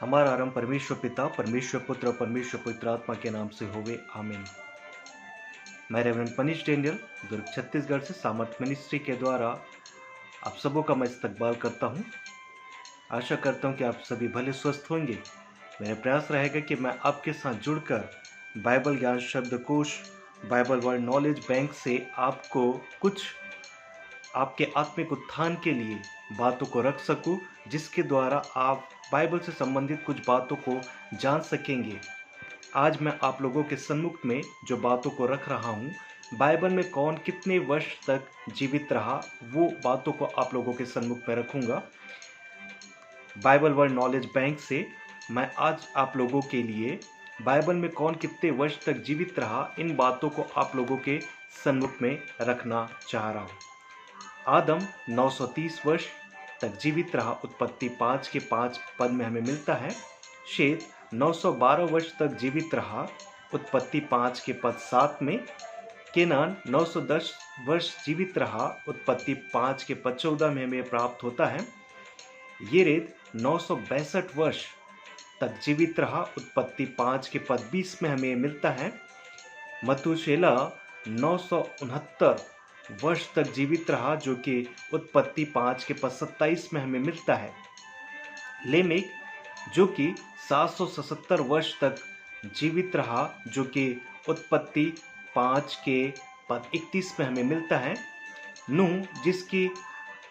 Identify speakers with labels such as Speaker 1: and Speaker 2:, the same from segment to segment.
Speaker 1: हमारा आरंभ परमेश्वर पिता, परमेश्वर पुत्र और परमेश्वर पवित्र आत्मा के नाम से होवे, आमीन। मैं रेवरेंड मनीष डेनियल दुर्ग छत्तीसगढ़ से सामर्थ मिनिस्ट्री के द्वारा आप सबों का मैं इस्तकबाल करता हूं। आशा करता हूं कि आप सभी भले स्वस्थ होंगे। मेरा प्रयास रहेगा कि मैं आपके साथ जुड़कर बाइबल ज्ञान शब्दकोश, बाइबल वर्ड नॉलेज बैंक से आपको कुछ आपके आत्मिक उत्थान के लिए बातों को रख सकूं, जिसके द्वारा आप बाइबल से संबंधित कुछ बातों को जान सकेंगे। आज मैं आप लोगों के सम्मुख में जो बातों को रख रहा हूं, बाइबल में कौन कितने वर्ष तक जीवित रहा, वो बातों को आप लोगों के सम्मुख में रखूंगा। बाइबल वर्ड नॉलेज बैंक से मैं आज आप लोगों के लिए बाइबल में कौन कितने वर्ष तक जीवित रहा, इन बातों को आप लोगों के सम्मुख में रखना चाह रहा हूं। आदम 930 वर्ष तक जीवित रहा, उत्पत्ति 5 के 5 पद में हमें मिलता है। शेत 912 वर्ष तक जीवित रहा, उत्पत्ति 5 के पद 7 में। केनान 910 वर्ष जीवित रहा, उत्पत्ति 5 के पद 14 में हमें प्राप्त होता है। येरेद 962 वर्ष तक जीवित रहा, उत्पत्ति 5 के पद 20 में हमें मिलता है। मतुशेला 969 वर्ष तक जीवित रहा, जो कि उत्पत्ति 5 के पद 27 में हमें मिलता है। लेमेक जो कि 777 वर्ष तक जीवित रहा, जो कि उत्पत्ति 5 के पद 31 में हमें मिलता है। नूह जिसकी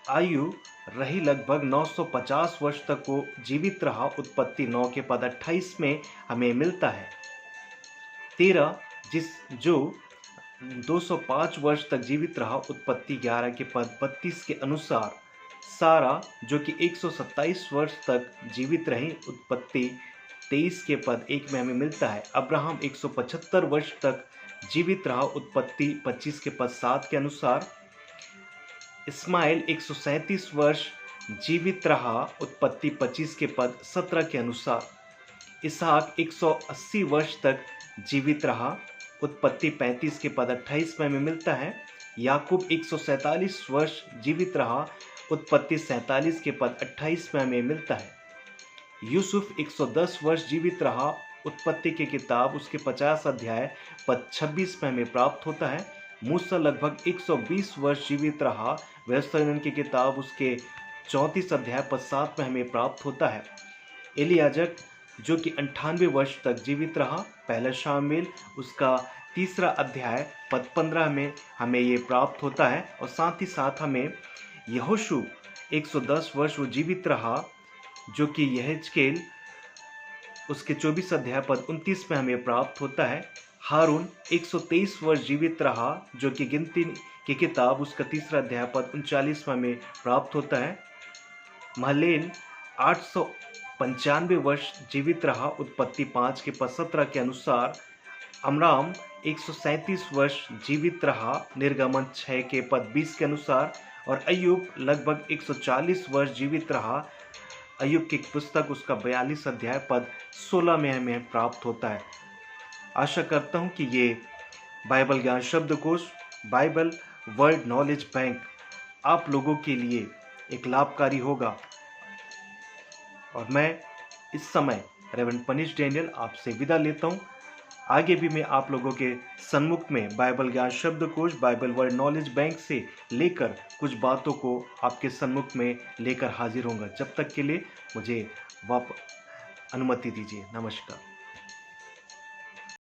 Speaker 1: आयु रही लगभग 950 वर्ष तक वो जीवित रहा, उत्पत्ति 9 के पद 28 में हमें मिलता है। तेरह जो 205 वर्ष तक जीवित रहा, उत्पत्ति 11 के पद 32 के अनुसार। सारा जो कि 127 वर्ष तक जीवित रही, उत्पत्ति 23 के पद 1 में हमें मिलता है। अब्राहम 175 वर्ष तक जीवित रहा, उत्पत्ति 25 के पद 7 के अनुसार। इस्माइल 137 वर्ष जीवित रहा, उत्पत्ति 25 के पद 17 के अनुसार। इसहाक 180 वर्ष तक जीवित रहा, उत्पत्ति 35 के पद 28 में हमें मिलता है। याकूब 147 वर्ष जीवित रहा, उत्पत्ति 47 के पद 28 में हमें मिलता है। यूसुफ 110 वर्ष जीवित रहा, उत्पत्ति की किताब उसके 50 अध्याय पद 26 में हमें प्राप्त होता है। मूसा लगभग 120 वर्ष जीवित रहा, व्यवस्था की किताब उसके 34 अध्याय पद 7 में हमें प्राप्त होता है। एलियाजक जो कि 98 वर्ष तक जीवित रहा, पहला शामिल उसका 3 अध्याय पद 15 में हमें ये प्राप्त होता है। और साथ ही साथ हमें यहोशू 110 वर्ष वो जीवित रहा, जो कि यहेजकेल उसके 24 अध्याय पद 29 में हमें प्राप्त होता है। हारून 123 वर्ष जीवित रहा, जो कि गिनती की किताब उसका 3 अध्याय पद 39 में हमें प्राप्त होता है। महलेल 895 वर्ष जीवित रहा, उत्पत्ति 5 के पद 17 के अनुसार। अमराम 137 वर्ष जीवित रहा, निर्गमन 6 के पद 20 के अनुसार। और अय्यूब लगभग 140 वर्ष जीवित रहा, अय्यूब की पुस्तक उसका 42 अध्याय पद 16 में हमें प्राप्त होता है। आशा करता हूँ कि ये बाइबल ज्ञान शब्दकोश, बाइबल वर्ड नॉलेज बैंक आप लोगों के लिए एक लाभकारी होगा। और मैं इस समय रेवरेंड मनीष डेनियल आपसे विदा लेता हूँ। आगे भी मैं आप लोगों के सम्मुख में बाइबल ज्ञान शब्दकोश, बाइबल वर्ड नॉलेज बैंक से लेकर कुछ बातों को आपके सम्मुख में लेकर हाजिर होऊंगा। जब तक के लिए मुझे अनुमति दीजिए। नमस्कार।